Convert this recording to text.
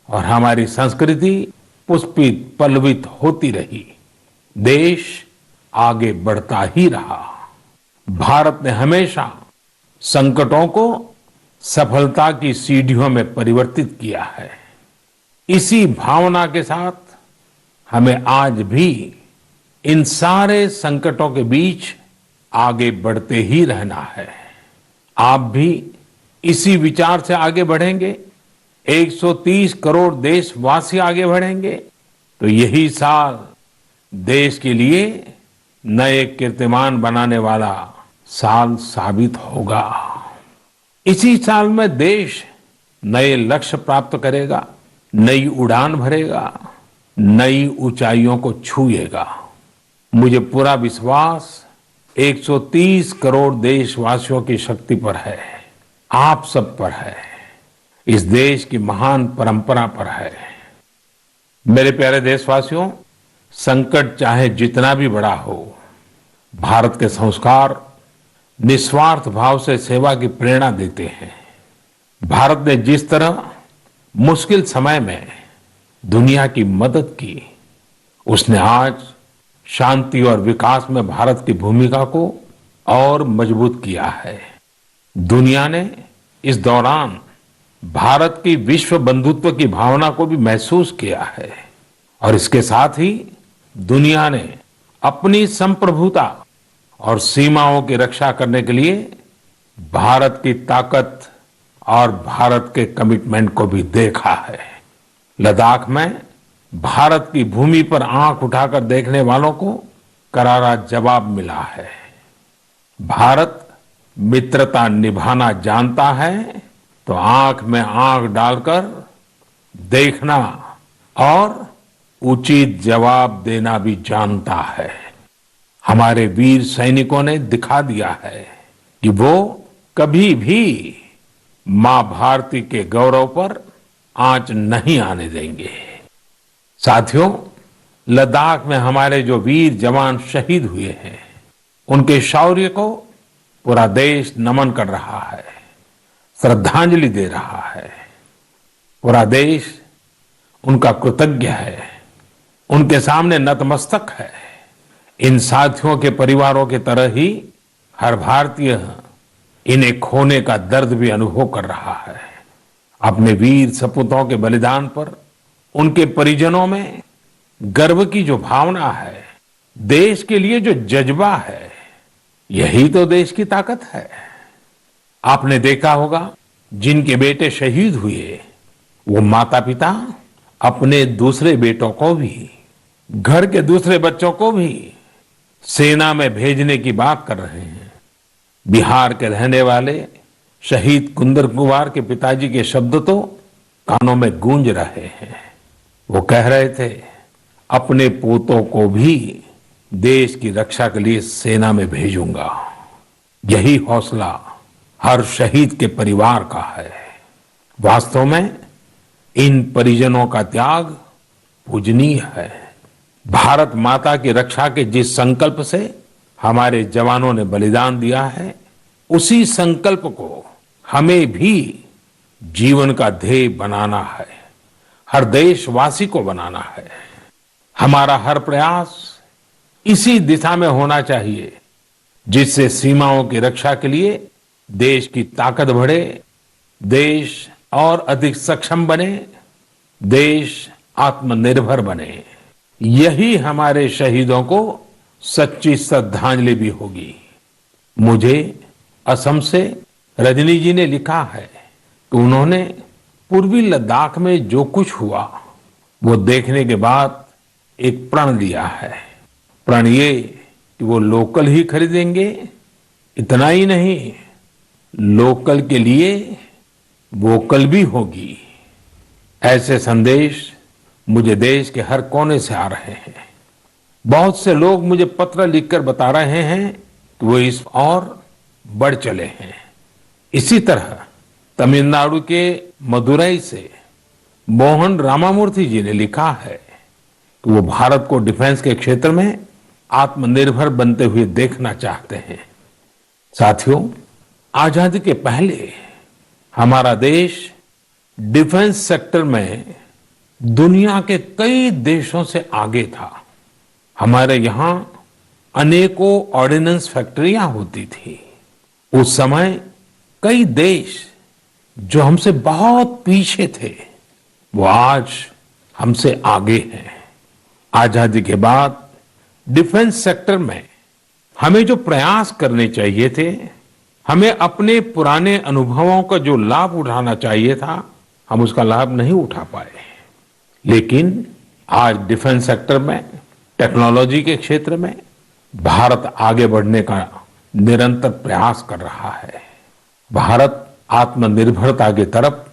और हमारी संस्कृति पुष्पित पल्लवित होती रही। देश आगे बढ़ता ही रहा। भारत ने हमेशा संकटों को सफलता की सीढ़ियों में परिवर्तित किया है। इसी भावना के साथ हमें आज भी इन सारे संकटों के बीच आगे बढ़ते ही रहना है। आप भी इसी विचार से आगे बढ़ेंगे, 130 करोड़ देशवासी आगे बढ़ेंगे, तो यही साल देश के लिए नए कीर्तिमान बनाने वाला साल साबित होगा। इसी साल में देश नए लक्ष्य प्राप्त करेगा, नई उड़ान भरेगा, नई ऊंचाइयों को छुएगा। मुझे पूरा विश्वास 130 करोड़ देशवासियों की शक्ति पर है, आप सब पर है, इस देश की महान परंपरा पर है। मेरे प्यारे देशवासियों, संकट चाहे जितना भी बड़ा हो, भारत के संस्कार निस्वार्थ भाव से सेवा की प्रेरणा देते हैं। भारत ने जिस तरह मुश्किल समय में दुनिया की मदद की, उसने आज शांति और विकास में भारत की भूमिका को और मजबूत किया है। दुनिया ने इस दौरान भारत की विश्व बंधुत्व की भावना को भी महसूस किया है और इसके साथ ही दुनिया ने अपनी संप्रभुता और सीमाओं की रक्षा करने के लिए भारत की ताकत और भारत के कमिटमेंट को भी देखा है। लद्दाख में भारत की भूमि पर आंख उठाकर देखने वालों को करारा जवाब मिला है। भारत मित्रता निभाना जानता है तो आंख में आंख डालकर देखना और उचित जवाब देना भी जानता है। हमारे वीर सैनिकों ने दिखा दिया है कि वो कभी भी मां भारती के गौरव पर आंच नहीं आने देंगे। साथियों, लद्दाख में हमारे जो वीर जवान शहीद हुए हैं, उनके शौर्य को पूरा देश नमन कर रहा है, श्रद्धांजलि दे रहा है। पूरा देश उनका कृतज्ञ है, उनके सामने नतमस्तक है। इन साथियों के परिवारों की तरह ही हर भारतीय इन्हें खोने का दर्द भी अनुभव कर रहा है। अपने वीर सपूतों के बलिदान पर उनके परिजनों में गर्व की जो भावना है, देश के लिए जो जज्बा है, यही तो देश की ताकत है। आपने देखा होगा, जिनके बेटे शहीद हुए, वो माता पिता अपने दूसरे बेटों को भी, घर के दूसरे बच्चों को भी सेना में भेजने की बात कर रहे हैं। बिहार के रहने वाले शहीद कुंदन कुमार के पिताजी के शब्द तो कानों में गूंज रहे हैं। वो कह रहे थे, अपने पोतों को भी देश की रक्षा के लिए सेना में भेजूंगा। यही हौसला हर शहीद के परिवार का है। वास्तव में इन परिजनों का त्याग पूजनीय है। भारत माता की रक्षा के जिस संकल्प से हमारे जवानों ने बलिदान दिया है, उसी संकल्प को हमें भी जीवन का ध्येय बनाना है, हर देशवासी को बनाना है। हमारा हर प्रयास इसी दिशा में होना चाहिए, जिससे सीमाओं की रक्षा के लिए देश की ताकत बढ़े, देश और अधिक सक्षम बने, देश आत्मनिर्भर बने। यही हमारे शहीदों को सच्ची श्रद्धांजलि भी होगी। मुझे असम से रजनी जी ने लिखा है कि उन्होंने पूर्वी लद्दाख में जो कुछ हुआ, वो देखने के बाद एक प्रण लिया है। प्रण ये कि वो लोकल ही खरीदेंगे, इतना ही नहीं, लोकल के लिए वोकल भी होगी। ऐसे संदेश मुझे देश के हर कोने से आ रहे हैं। बहुत से लोग मुझे पत्र लिखकर बता रहे हैं कि वो इस और बढ़ चले हैं। इसी तरह तमिलनाडु के मदुरई से मोहन रामामूर्ति जी ने लिखा है कि वो भारत को डिफेंस के क्षेत्र में आत्मनिर्भर बनते हुए देखना चाहते हैं। साथियों, आजादी के पहले हमारा देश डिफेंस सेक्टर में दुनिया के कई देशों से आगे था। हमारे यहाँ अनेकों ऑर्डिनेंस फैक्ट्रियां होती थी। उस समय कई देश जो हमसे बहुत पीछे थे, वो आज हमसे आगे हैं। आजादी के बाद डिफेंस सेक्टर में हमें जो प्रयास करने चाहिए थे, हमें अपने पुराने अनुभवों का जो लाभ उठाना चाहिए था, हम उसका लाभ नहीं उठा पाए। लेकिन आज डिफेंस सेक्टर में, टेक्नोलॉजी के क्षेत्र में भारत आगे बढ़ने का निरंतर प्रयास कर रहा है। भारत आत्मनिर्भरता की तरफ